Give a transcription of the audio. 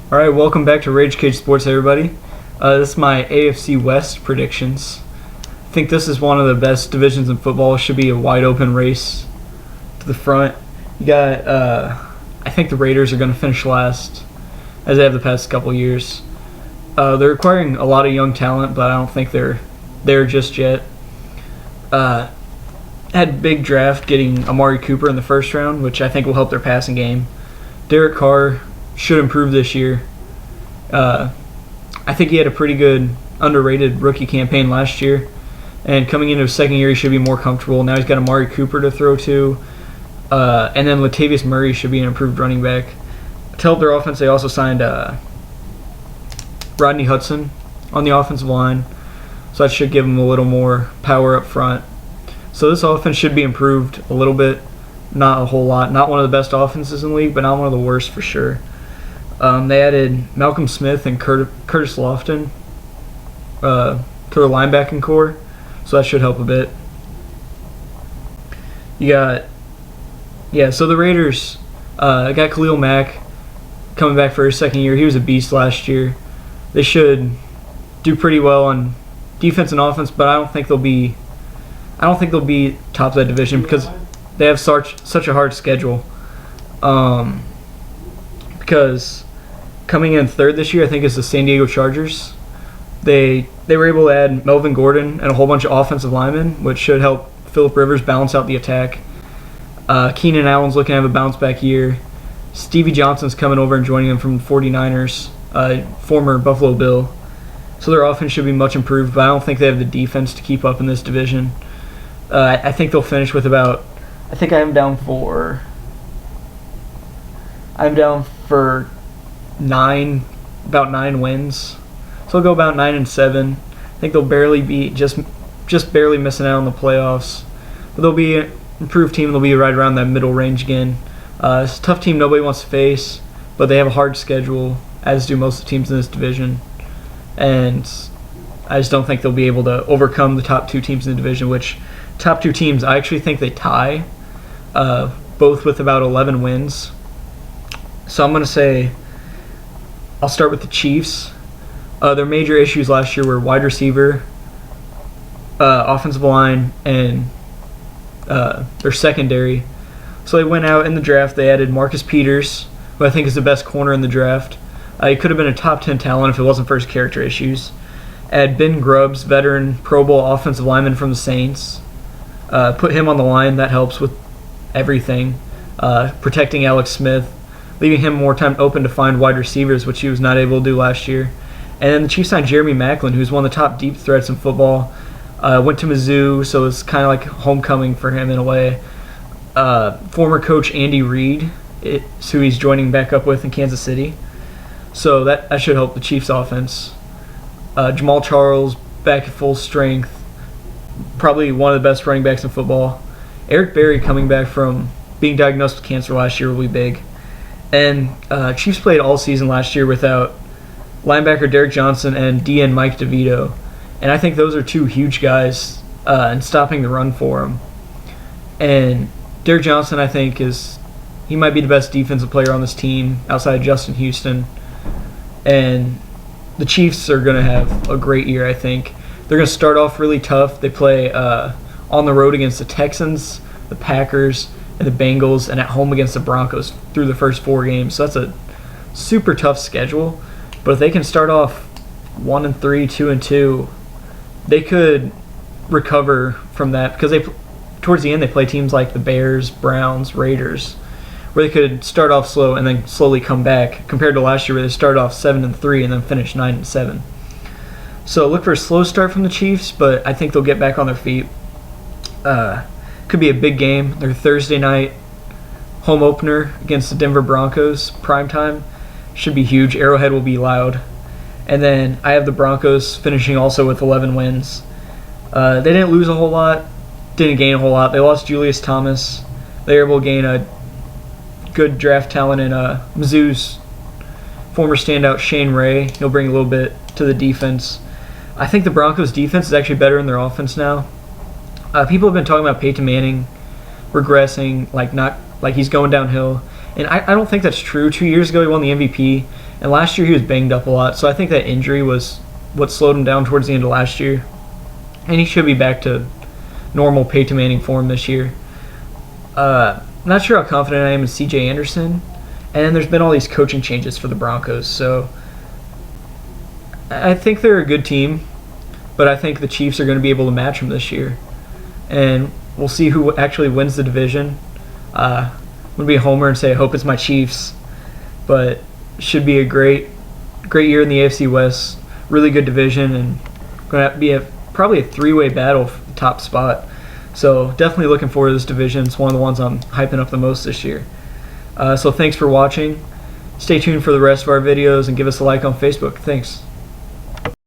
All right, welcome back to RageCage Sports, everybody. This is my AFC West predictions. I think this is one of the best divisions in football. It should be a wide open race to the front. You got, I think the Raiders are going to finish last, as they have the past couple years. They're acquiring a lot of young talent, but I don't think they're there just yet. Had a big draft getting Amari Cooper in the first round, which I think will help their passing game. Derek Carr should improve this year. I think he had a pretty good, underrated rookie campaign last year. And coming into his second year, he should be more comfortable. Now he's got Amari Cooper to throw to. And then Latavius Murray should be an improved running back. To help their offense, they also signed Rodney Hudson on the offensive line. So that should give them a little more power up front. So this offense should be improved a little bit. Not a whole lot. Not one of the best offenses in the league, but not one of the worst for sure. They added Malcolm Smith and Curtis Lofton to their linebacking core, so that should help a bit. So the Raiders got Khalil Mack coming back for his second year. He was a beast last year. They should do pretty well on defense and offense, but I don't think they'll be top of that division because they have such a hard schedule. Because coming in third this year, I think, is the San Diego Chargers. They were able to add Melvin Gordon and a whole bunch of offensive linemen, which should help Phillip Rivers balance out the attack. Keenan Allen's looking to have a bounce-back year. Stevie Johnson's coming over and joining them from the 49ers, former Buffalo Bill. So their offense should be much improved, but I don't think they have the defense to keep up in this division. I think they'll finish with about... I think I'm down for 9 wins. So they'll go about 9-7. I think they'll barely be just barely missing out on the playoffs. But they'll be an improved team. They'll be right around that middle range again. It's a tough team nobody wants to face, but they have a hard schedule, as do most of the teams in this division. And I just don't think they'll be able to overcome the top two teams in the division, which top two teams, I actually think they tie, both with about 11 wins. So I'm going to say I'll start with the Chiefs. Their major issues last year were wide receiver, offensive line, and their secondary. So they went out in the draft. They added Marcus Peters, who I think is the best corner in the draft. He could have been a top 10 talent if it wasn't for his character issues. Add Ben Grubbs, veteran Pro Bowl offensive lineman from the Saints. Put him on the line. That helps with everything. Protecting Alex Smith, leaving him more time open to find wide receivers, which he was not able to do last year. And then the Chiefs signed Jeremy Maclin, who's one of the top deep threats in football. Went to Mizzou, so it's kind of like homecoming for him in a way. Former coach Andy Reid, who he's joining back up with in Kansas City. So that should help the Chiefs' offense. Jamal Charles, back at full strength. Probably one of the best running backs in football. Eric Berry coming back from being diagnosed with cancer last year will be big. And Chiefs played all season last year without linebacker Derek Johnson and DN Mike DeVito. And I think those are two huge guys in stopping the run for them. And Derek Johnson, I think, he might be the best defensive player on this team outside of Justin Houston. And the Chiefs are going to have a great year, I think. They're going to start off really tough. They play on the road against the Texans, the Packers, and the Bengals, and at home against the Broncos through the first 4 games. So that's a super tough schedule. But if they can start off 1-3, 2-2, they could recover from that because towards the end they play teams like the Bears, Browns, Raiders, where they could start off slow and then slowly come back. Compared to last year, where they started off 7-3 and then finished 9-7. So look for a slow start from the Chiefs, but I think they'll get back on their feet. Could be a big game. Their Thursday night home opener against the Denver Broncos, primetime, should be huge. Arrowhead will be loud. And then I have the Broncos finishing also with 11 wins. They didn't lose a whole lot, didn't gain a whole lot. They lost Julius Thomas. They were able to gain a good draft talent in Mizzou's former standout Shane Ray. He'll bring a little bit to the defense. I think the Broncos' defense is actually better than their offense now. People have been talking about Peyton Manning regressing, like he's going downhill. And I don't think that's true. 2 years ago, he won the MVP, And last year he was banged up a lot, so I think that injury was what slowed him down towards the end of last year. And he should be back to normal Peyton Manning form this year. Not sure how confident I am in C.J. Anderson. And there's been all these coaching changes for the Broncos, so I think they're a good team, but I think the Chiefs are going to be able to match them this year. And we'll see who actually wins the division. I'm going to be a homer and say I hope it's my Chiefs, but should be a great year in the AFC West. Really good division, and going to be probably a three-way battle for the top spot. So definitely looking forward to this division. It's one of the ones I'm hyping up the most this year. So thanks for watching. Stay tuned for the rest of our videos and give us a like on Facebook. Thanks.